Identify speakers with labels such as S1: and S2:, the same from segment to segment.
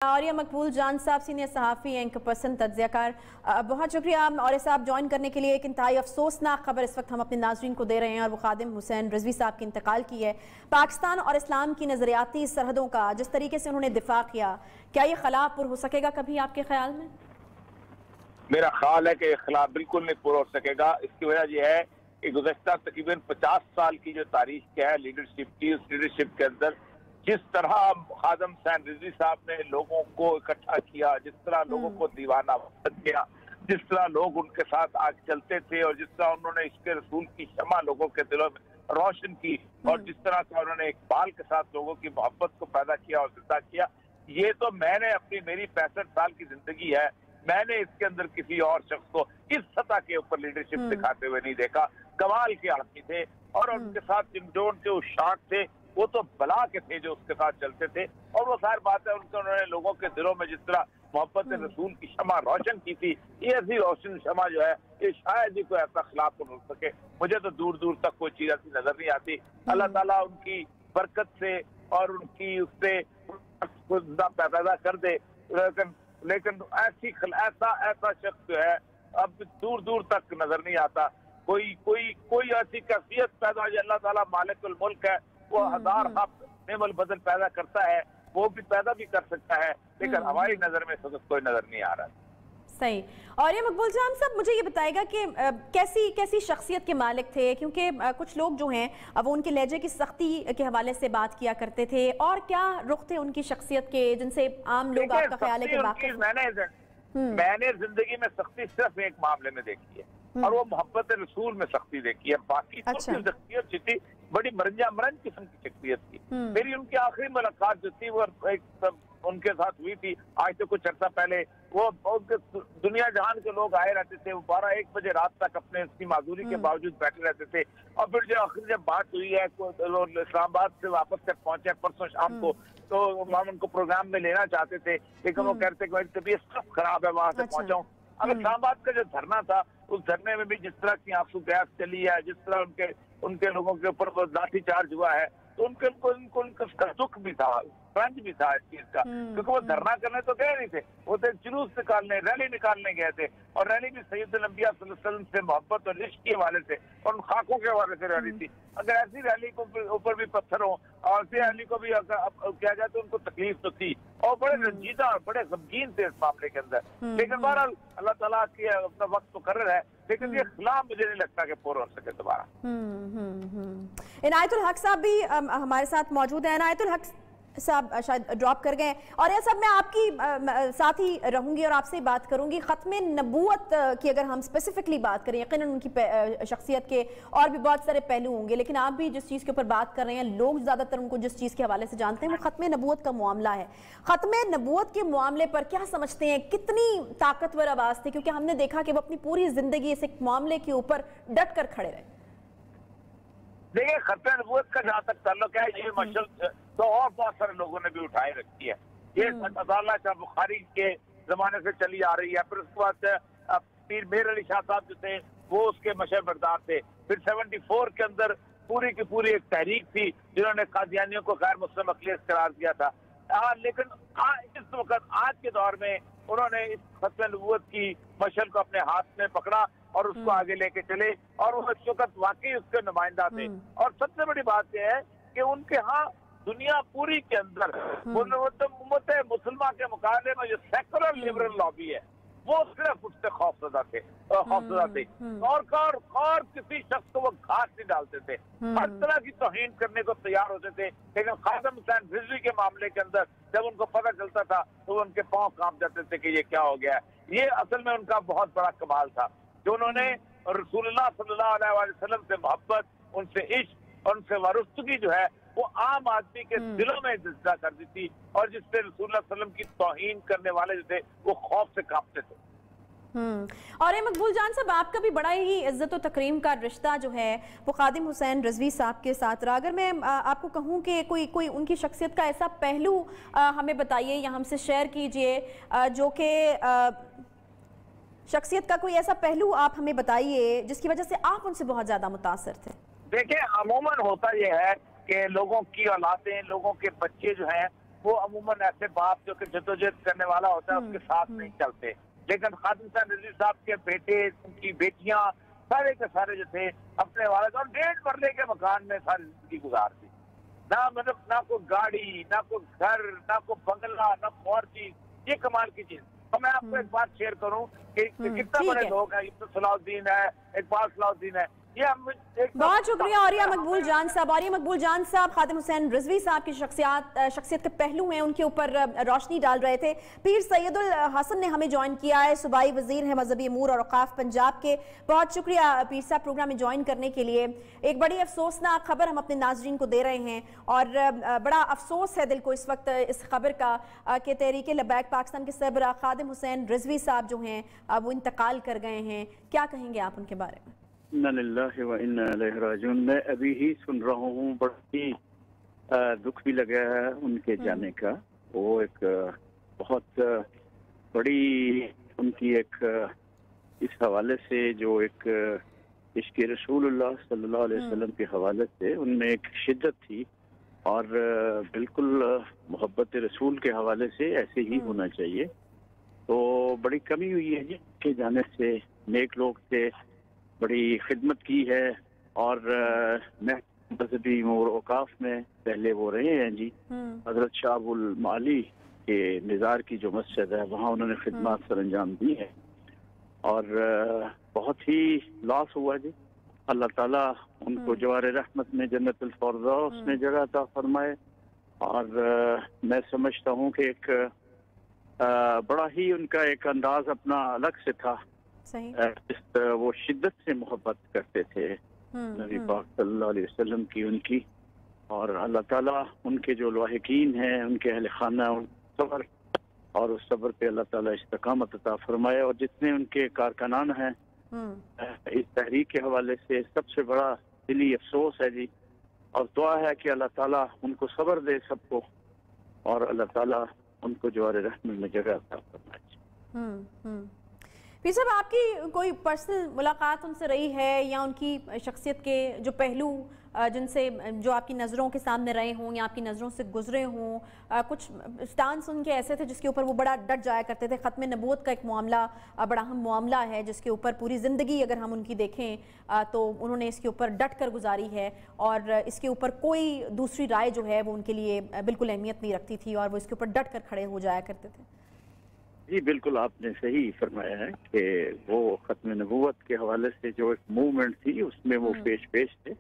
S1: और ये मकबूल जान साहब सीनियर सहाफ़ी एंकर पर्सन तज्ज़ियाकार, बहुत शुक्रिया और साहब ज्वाइन करने के लिए। एक इंतहाई अफसोसनाक खबर इस वक्त हम अपने नाज़रीन को दे रहे हैं और वो खादिम हुसैन रिजवी साहब की इंतकाल की है। पाकिस्तान और इस्लाम की नज़रियाती सरहदों का जिस तरीके से उन्होंने दिफा किया, क्या ये खला पुर हो सकेगा कभी आपके ख्याल में?
S2: मेरा ख्याल है कि खिलाफ बिल्कुल नहीं पूरा हो सकेगा। इसकी वजह यह है कि गुज़श्ता तकरीबन 50 साल की जो तारीख है लीडरशिप की, उस लीडरशिप के अंदर जिस तरह खादिम हुसैन रिजवी साहब ने लोगों को इकट्ठा किया, जिस तरह लोगों को दीवाना किया, जिस तरह लोग उनके साथ आग चलते थे और जिस तरह उन्होंने इश्क़ रसूल की शमा लोगों के दिलों में रोशन की और जिस तरह से उन्होंने इकबाल के साथ लोगों की मोहब्बत को पैदा किया और जिंदा किया, ये तो मैंने मेरी 65 साल की जिंदगी है, मैंने इसके अंदर किसी और शख्स को इस सतह के ऊपर लीडरशिप दिखाते हुए नहीं देखा। कमाल के आदमी थे और उनके साथ जो उनके उशाक थे वो तो बला के थे जो उसके साथ चलते थे। और वो सारी बात है उन्होंने लोगों के दिलों में जिस तरह मोहब्बत रसूल की शमा रोशन की थी, ये ऐसी रोशन शमा जो है ये शायद ही कोई ऐसा खिलाफ हो सके। मुझे तो दूर दूर तक कोई चीज ऐसी नजर नहीं आती। अल्लाह ताला उनकी बरकत से और उनकी उससे पैदा कर दे, लेकिन ऐसा शख्स जो है अब दूर दूर तक नजर नहीं आता। कोई ऐसी कैफियत पैदा हो, अल्लाह ताला मालिकुल मुल्क है, वो हजार नेमल बदल पैदा करता है, वो भी पैदा भी कर सकता है, लेकिन हमारी नजर में कोई नजर नहीं आ रहा।
S1: सही। और ये मकबूल जान साहब मुझे ये बताएगा कि कैसी शख्सियत के मालिक थे, क्योंकि कुछ लोग जो हैं वो उनके लहजे की सख्ती के हवाले से बात किया करते थे, और क्या रुख थे उनकी शख्सियत के जिनसे आम लोग आपका ख्याल है कि वाक़ई?
S2: मैंने जिंदगी में सख्ती सिर्फ एक मामले में देखी है और वो मोहब्बत रसूल में सख्ती देखी है। बाकी शख्सियत जो थी बड़ी मरंज किस्म की शख्सियत थी। मेरी उनकी आखिरी मुलाकात जो थी वो उनके साथ हुई थी आज से कुछ अर्सा पहले। वो दुनिया जहान के लोग आए रहते थे, वो 12-1 बजे रात तक अपने इसकी माजूरी के बावजूद बैठे रहते थे। और फिर जो आखिर जब बात हुई है इस्लामाबाद से वापस से पहुंचे परसों शाम को, तो हम उनको प्रोग्राम में लेना चाहते थे, लेकिन वो कहते कि तबीयत सब खराब है वहां से पहुंचाऊं। अब इस्लामाबाद का जो धरना था, उस धरने में भी जिस तरह की आंसू गैस चली है, जिस तरह उनके लोगों के ऊपर लाठी चार्ज हुआ है, तो उनका दुख भी था, रंज भी था इस चीज का, क्योंकि वो धरना करने तो गए नहीं थे, वो तो जुलूस निकालने, रैली निकालने गए थे। और रैली भी सैयदुल अंबिया सल्लल्लाहु अलैहि वसल्लम से मोहब्बत और इश्क के हवाले से और उन खाकों के हवाले से रैली थी। अगर ऐसी रैली को ऊपर भी पत्थर हो और ऐसी रैली को भी किया जाए तो उनको तकलीफ तो थी और बड़े रंजीदा और बड़े गमगीन थे इस मामले के अंदर। लेकिन बहरहाल अल्लाह ताला की अपना वक्त तो कर रहा है, लेकिन ये खिलाफ मुझे नहीं लगता कि पूरा हो सके दोबारा।
S1: इनायतुल हक साहब भी हमारे साथ मौजूद है। इनायतुल हक साहब शायद ड्रॉप कर गए, और ये सब मैं आपकी साथ ही रहूंगी और आपसे बात करूंगी। ख़त्म नबूवत की अगर हम स्पेसिफिकली बात करें, यकीनन उनकी शख्सियत के और भी बहुत सारे पहलू होंगे, लेकिन आप भी जिस चीज़ के ऊपर बात कर रहे हैं, लोग ज़्यादातर उनको जिस चीज़ के हवाले से जानते हैं वो ख़त्म नबूवत का मामला है। ख़त्म नबूवत के मामले पर क्या समझते हैं, कितनी ताकतवर आवाज़ थी? क्योंकि हमने देखा कि वो अपनी पूरी जिंदगी इस एक मामले के ऊपर डट कर खड़े रहे।
S2: देखिए, ख़त्म नबूवत का जहाँ तक ताल्लुक है, ये मशल तो और बहुत सारे लोगों ने भी उठाए रखी है। ये शाह बुखारी के जमाने से चली आ रही है। फिर उसके बाद पीर मेहर अली शाह साहब जो थे वो उसके मशर बरदार थे। फिर 74 के अंदर पूरी की पूरी एक तहरीक थी जिन्होंने कादियानियों को गैर मुस्लिम अक़लियत करार दिया था। लेकिन इस वक्त आज के दौर में उन्होंने इस ख़त्म नबूवत की मशल को अपने हाथ में पकड़ा और उसको आगे लेके चले, और वो इस वक्त वाकई उसके नुमाइंदा थे। और सबसे बड़ी बात यह है कि उनके यहाँ दुनिया पूरी के अंदर उम्मत मुसलमान के मुकाबले में जो सेकुलर लिबरल लॉबी है वो सिर्फ उससे खौफजदा थे और किसी शख्स को वो घास नहीं डालते थे, हर तरह की तौहीन करने को तैयार होते थे। लेकिन खादिम हुसैन रिजवी के मामले के अंदर जब उनको पता चलता था तो उनके पांव कांप जाते थे कि ये क्या हो गया है। ये असल में उनका बहुत बड़ा कमाल था जो उन्होंने रसूलुल्लाह सल्लल्लाहु अलैहि वसल्लम से मोहब्बत, उनसे इश्क और उनसे वारुस्तगी जो है वो आम आदमी के दिलों में जज्बा कर दी थी, और जिससे रसूलुल्लाह सल्लल्लाहु अलैहि वसल्लम की तौहीन करने वाले जो थे वो खौफ से कांपते थे।
S1: और ये मकबूल जान साहब, आपका भी बड़ा ही इज्जत और तकरीम का रिश्ता जो है वो खादिम हुसैन रिजवी साहब के साथ रहा। अगर मैं आपको कहूँ कि कोई उनकी शख्सियत का ऐसा पहलू हमें बताइए या हमसे शेयर कीजिए, जो कि शख्सियत का कोई ऐसा पहलू आप हमें बताइए जिसकी वजह से आप उनसे बहुत ज्यादा मुतासर थे।
S2: देखिए, अमूमन होता यह है कि लोगों की औलादें, लोगों के बच्चे जो हैं وہ عموماً ایسے باپ جو کہ جدوجہد کرنے والا ہوتا ہے اس کے ساتھ نہیں چلتے، لیکن خادم حسین رضوی صاحب کے بیٹے، ان کی بیٹیاں، سارے کے سارے جو تھے اپنے والد اور 1.5 مرلے کے مکان میں ساری زندگی گزار دی، نہ کوئی گاڑی، نہ کوئی گھر، نہ کوئی بنگلہ، نہ کوئی اور چیز، یہ کمال کی چیز۔ تو میں آپ کو ایک بات شیئر کروں کہ کتنا بڑے لوگ ہیں، صلاح الدین ہے، اقبال صلاح الدین ہے، یہ ہم
S1: بہت شکریہ عاریہ مقبول جان صاحب۔ عاریہ مقبول جان صاحب خادم حسین رضوی صاحب کی شخصیت کے پہلو ہیں، ان کے اوپر روشنی ڈال رہے تھے۔ پیر سید الحسن نے ہمیں جوائن کیا ہے، صوبائی وزیر ہیں مذہبی امور اور اوقاف پنجاب کے۔ بہت شکریہ پیر صاحب پروگرام میں جوائن کرنے کے لیے۔ ایک بڑی افسوسناک خبر ہم اپنے ناظرین کو دے رہے ہیں، اور بڑا افسوس ہے دل کو اس وقت اس خبر کا کہ تحریک لبیک پاکستان کے سربراہ خادم حسین رضوی صاحب جو ہیں وہ انتقال کر گئے ہیں۔ کیا کہیں گے آپ ان کے بارے میں؟
S3: انا للہ و انا الیہ راجعون۔ میں ابھی ہی سن رہا ہوں، بڑی دکھ بھی لگا ہے ان کے جانے کا۔ وہ ایک بہت بڑی ان کی ایک اس حوالے سے جو ایک عشق رسول اللہ صلی اللہ علیہ وسلم کے حوالے سے ان میں ایک شدت تھی، اور بالکل محبت رسول کے حوالے سے ایسے ہی ہونا چاہیے۔ تو بڑی کمی ہوئی ہے جی کے جانے سے، نیک لوگ تھے، بڑی خدمت کی ہے، اور میں مذہبی امور اوقاف میں پہلے وہ رہے ہیں جی، حضرت شاہ المعالی کے نظار کی جو مسجد ہے وہاں انہوں نے خدمات سر انجام دی ہے، اور بہت ہی لاس ہوا جی۔ اللہ تعالیٰ ان کو جوار رحمت میں جنت الفردوس میں جگہ عطا فرمائے، اور میں سمجھتا ہوں کہ ایک بڑا ہی ان کا ایک انداز اپنا الگ سے تھا، وہ شدت سے محبت کرتے تھے نبی پاک صلی اللہ علیہ وسلم کی، ان کی، اور اللہ تعالیٰ ان کے جو لاحقین ہیں، ان کے اہل خانہ، ان صبر اور اس صبر پہ اللہ تعالیٰ استقامت عطا فرمائے۔ اور جتنے ان کے کارکنان ہیں اس تحریک کے حوالے سے، سب سے بڑا دلی افسوس ہے جی، اور دعا ہے کہ اللہ تعالیٰ ان کو صبر دے سب کو، اور اللہ تعالیٰ ان کو جوار رحمت میں جگہ عطا فرمائے۔
S1: پیر صاحب، آپ کی کوئی پرسنل ملاقات ان سے رہی ہے، یا ان کی شخصیت کے جو پہلو جن سے جو آپ کی نظروں کے سامنے رہے ہوں یا آپ کی نظروں سے گزرے ہوں، کچھ سٹانس ان کے ایسے تھے جس کے اوپر وہ بڑا ڈٹ جایا کرتے تھے؟ ختم نبوت کا ایک معاملہ بڑا اہم معاملہ ہے جس کے اوپر پوری زندگی اگر ہم ان کی دیکھیں تو انہوں نے اس کے اوپر ڈٹ کر گزاری ہے، اور اس کے اوپر کوئی دوسری رائے جو ہے وہ ان کے لیے بالکل اہمیت نہیں رکھتی تھی، اور وہ اس کے اوپر ڈٹ کر کھڑے ہو جایا کرتے تھے۔
S3: جی بالکل، آپ نے صحیح فرمایا ہے کہ وہ ختم نبوت کے حوالے سے جو ایک موومنٹ تھی اس میں وہ پیش تھے،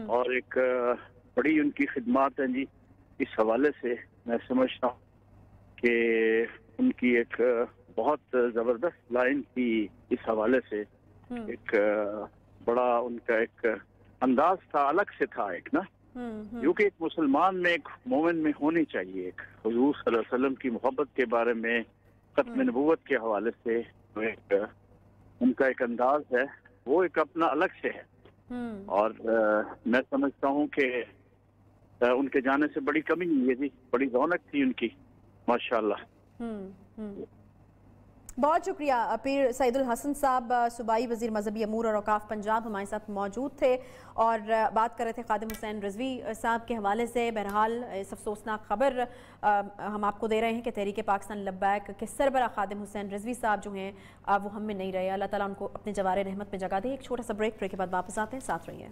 S3: اور ایک بڑی ان کی خدمات ہیں جی۔ اس حوالے سے میں سمجھتا ہوں کہ ان کی ایک بہت زبردست لائن تھی، اس حوالے سے ایک بڑا ان کا ایک انداز تھا، الگ سے تھا ایک نا، جو کہ ایک مسلمان میں ایک مومن میں ہونی چاہیے، ایک حضور صلی اللہ علیہ وسلم کی محبت کے بارے میں، ختم نبوت کے حوالے سے ایک ان کا ایک انداز ہے، وہ ایک اپنا الگ سے ہے، اور میں سمجھتا ہوں کہ ان کے جانے سے بڑی کمی ہوئی ہے جی، بڑی رونق تھی ان کی، ماشاءاللہ۔
S1: بہت شکریہ پیر سید الحسن صاحب، صوبائی وزیر مذہبی امور اور اوقاف پنجاب، ہمارے ساتھ موجود تھے اور بات کر رہے تھے خادم حسین رضوی صاحب کے حوالے سے۔ بہرحال اس افسوسناک خبر ہم آپ کو دے رہے ہیں کہ تحریک پاکستان لبیک کے سربراہ خادم حسین رضوی صاحب جو ہیں وہ ہم میں نہیں رہے۔ اللہ تعالیٰ ان کو اپنے جوار رحمت میں جگہ دے۔ ایک چھوٹا سا بریک کے بعد واپس آتے ہیں، ساتھ رہیے۔